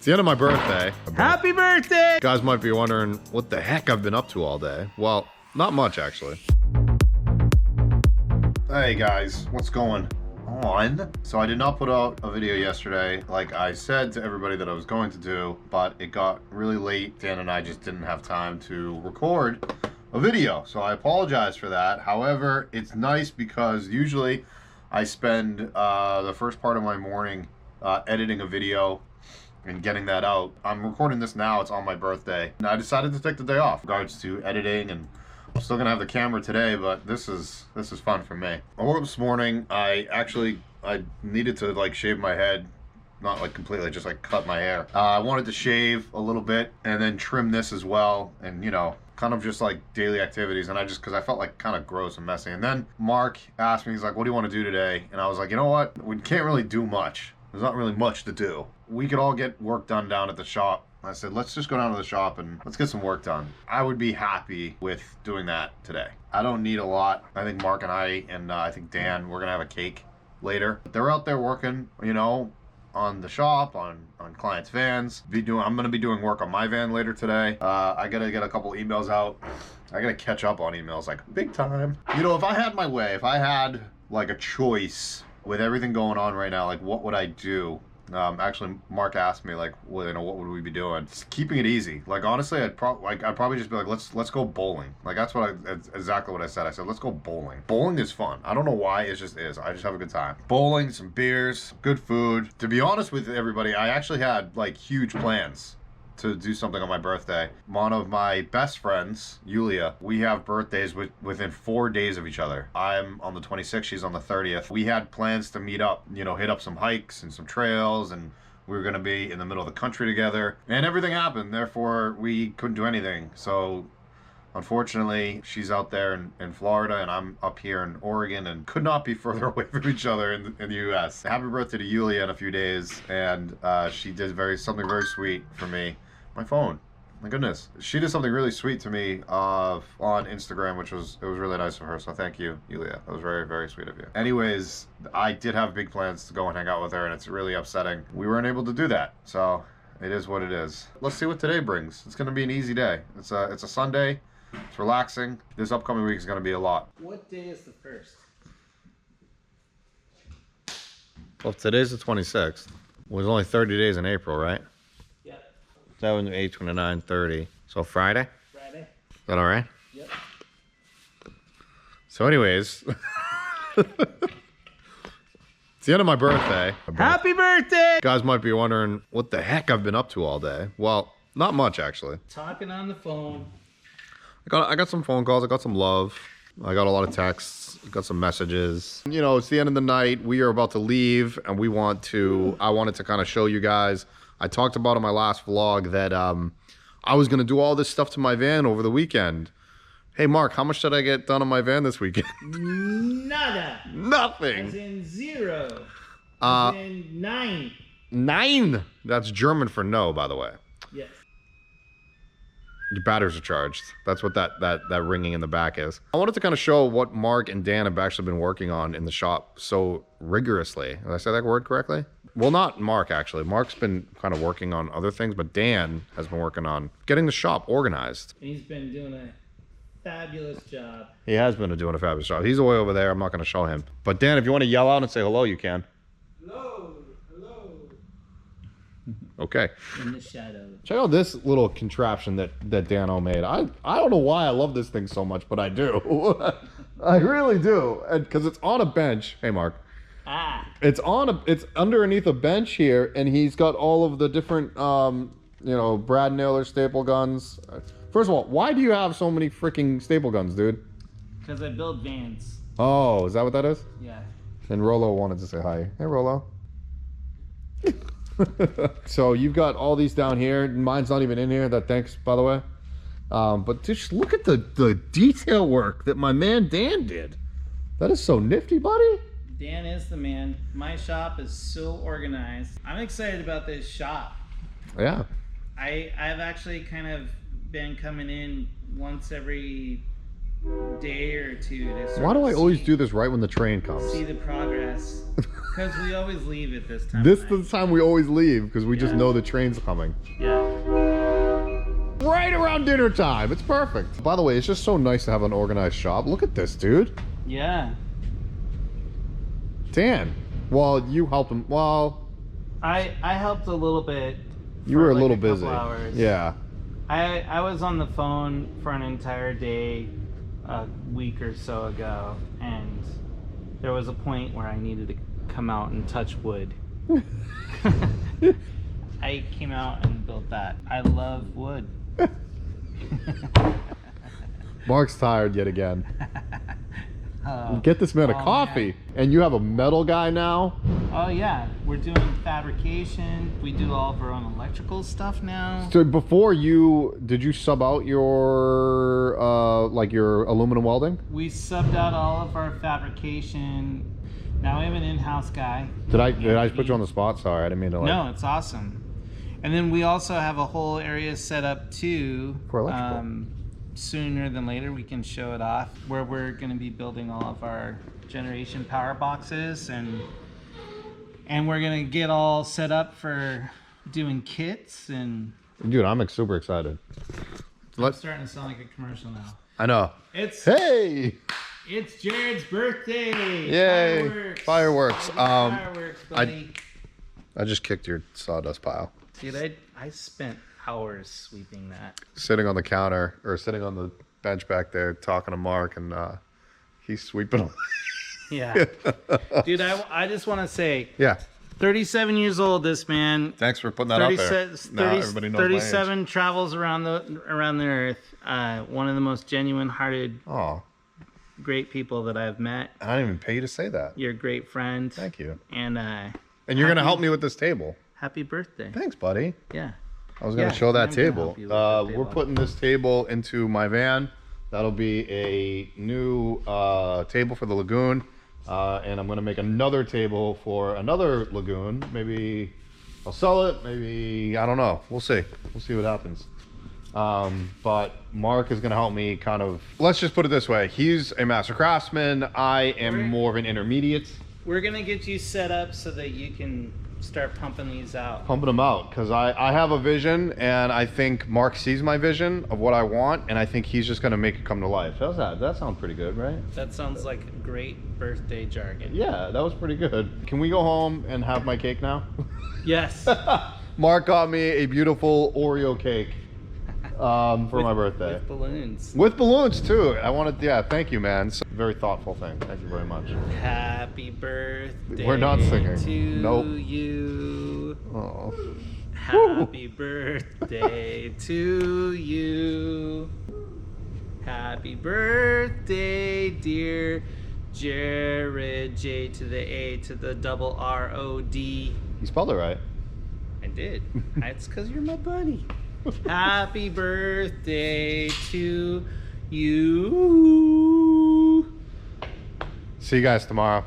It's the end of my birthday. Happy birthday! You guys might be wondering what the heck I've been up to all day. Well, not much actually. Hey guys, what's going on? So I did not put out a video yesterday like I said to everybody that I was going to do, but it got really late. Dan and I just didn't have time to record a video, so I apologize for that. However, it's nice because usually I spend the first part of my morning editing a video and getting that out. I'm recording this now, it's on my birthday, and I decided to take the day off in regards to editing, and I'm still gonna have the camera today, but this is fun for me. I woke up this morning, I needed to like shave my head, not like completely, just like cut my hair. I wanted to shave a little bit and then trim this as well, and you know, kind of just like daily activities, and because I felt like kind of gross and messy. And then Mark asked me, he's like, what do you want to do today? And I was like, you know what, we can't really do much. There's not really much to do. We could all get work done down at the shop. I said, let's just go down to the shop and let's get some work done. I would be happy with doing that today. I don't need a lot. I think Mark and I think Dan, we're gonna have a cake later. They're out there working, you know, on the shop, on clients' vans. I'm gonna be doing work on my van later today. I gotta get a couple emails out. I gotta catch up on emails like big time. You know, if I had my way, if I had like a choice with everything going on right now, like what would I do? Actually, Mark asked me like, well, you know, what would we be doing? Just keeping it easy. Like honestly, I'd probably just be like, let's go bowling. Like that's exactly what I said. I said, let's go bowling. Bowling is fun. I don't know why, it just is. I just have a good time. Bowling, some beers, good food. To be honest with everybody, I actually had like huge plans to do something on my birthday. One of my best friends, Yulia, we have birthdays within 4 days of each other. I'm on the 26th, she's on the 30th. We had plans to meet up, you know, hit up some hikes and some trails, and we were gonna be in the middle of the country together, and everything happened, therefore we couldn't do anything. So unfortunately, she's out there in Florida and I'm up here in Oregon, and could not be further away from each other in the US. Happy birthday to Yulia in a few days, and she did something very sweet for me. My phone, my goodness. She did something really sweet to me on Instagram, it was really nice of her, so thank you, Yulia. That was very, very sweet of you. Anyways, I did have big plans to go and hang out with her, and it's really upsetting we weren't able to do that, so it is what it is. Let's see what today brings. It's gonna be an easy day. It's a Sunday. It's relaxing. This upcoming week is going to be a lot. What day is the 1st? Well, today's the 26th. Well, there's only 30 days in April, right? Yep. 7, 8, 29, 30. So Friday? Friday. Is that all right? Yep. So anyways, it's the end of my birthday. Happy birthday! You guys might be wondering what the heck I've been up to all day. Well, not much actually. Talking on the phone. I got some phone calls, I got some love, I got a lot of texts, got some messages. You know, it's the end of the night, we are about to leave, and I wanted to kind of show you guys. I talked about in my last vlog that I was gonna do all this stuff to my van over the weekend. Hey Mark, how much did I get done on my van this weekend? Nada. Nothing. As in 0. As in 9. 9? That's German for no, by the way. Yes. Your batteries are charged. That's what that ringing in the back is. I wanted to kind of show what Mark and Dan have actually been working on in the shop so rigorously. Did I say that word correctly? Well, not Mark, actually. Mark's been kind of working on other things, but Dan has been working on getting the shop organized. And he's been doing a fabulous job. He has been doing a fabulous job. He's way over there. I'm not going to show him. But Dan, if you want to yell out and say hello, you can. Hello. Okay. In the shadow. Check out this little contraption that Dano made. I don't know why I love this thing so much, but I do. I really do. And because it's on a bench. Hey, Mark. It's underneath a bench here, and he's got all of the different, you know, Brad Naylor staple guns. First of all, why do you have so many freaking staple guns, dude? Because I build vans. Oh, is that what that is? Yeah. And Rolo wanted to say hi. Hey, Rolo. So you've got all these down here. Mine's not even in here. Thanks, by the way. But just look at the detail work that my man Dan did. That is so nifty, buddy. Dan is the man. My shop is so organized. I'm excited about this shop. Yeah. I've actually kind of been coming in once every day or two to Why do I always do this right when the train comes? see the progress. Because we always leave at this time. This is the time we always leave because we just Yeah. know the train's coming. Yeah. Right around dinner time. It's perfect. By the way, it's just so nice to have an organized shop. Look at this, dude. Yeah. Dan. Well, you helped him. Well, I helped a little bit. you were a like little couple busy. Hours. Yeah. I was on the phone for an entire day a week or so ago, and there was a point where I needed to come out and touch wood. I came out and built that. I love wood. Mark's tired yet again. Oh, Get this man a oh, coffee. man. And you have a metal guy now? Oh yeah, we're doing fabrication. We do all of our own electrical stuff now. So before did you sub out your like your aluminum welding? We subbed out all of our fabrication. Now we have an in-house guy. Did I put you on the spot? Sorry, I didn't mean to. No, it's awesome. And then we also have a whole area set up too. For electrical. Sooner than later, we can show it off, where we're going to be building all of our generation power boxes, and we're going to get all set up for doing kits. And Dude, I'm super excited. I'm starting to sound like a commercial now. I know. It's Jarrod's birthday. Yay! Fireworks. Fireworks, buddy. I just kicked your sawdust pile. Dude, I spent hours sweeping that. Sitting on the counter or sitting on the bench back there talking to Mark, and he's sweeping. Yeah. Dude, I just want to say, Yeah. 37 years old, this man. Thanks for putting that out there. 30, Now everybody knows 37 travels around the earth. One of the most genuine-hearted, Oh, great people that I've met. I didn't even pay you to say that. You're a great friend. Thank you. And you're gonna help me with this table. happy birthday. Thanks, buddy. Yeah. I was gonna Yeah, show that I'm gonna table. help you with the table. We're putting this table into my van. That'll be a new table for the lagoon, and I'm gonna make another table for another lagoon. Maybe I'll sell it. Maybe I don't know. We'll see. We'll see what happens. But Mark is gonna help me kind of. Let's just put it this way. He's a master craftsman. I am more of an intermediate. We're going to get you set up so that you can start pumping these out. Pumping them out because I have a vision, and I think Mark sees my vision of what I want, and I think he's just gonna make it come to life. How's that? That sounds pretty good, right? That sounds like great birthday jargon. Yeah, that was pretty good. Can we go home and have my cake now? Yes. Mark got me a beautiful Oreo cake for my birthday. With balloons. With balloons too. I wanted, yeah, thank you, man. It's a very thoughtful thing. Thank you very much. Happy birthday. We're not singing. To Nope. you. Oh. Happy birthday to you. Happy birthday, dear Jarrod. J to the A to the double R-O-D. You spelled it right. I did. It's because you're my buddy. Happy birthday to you. See you guys tomorrow.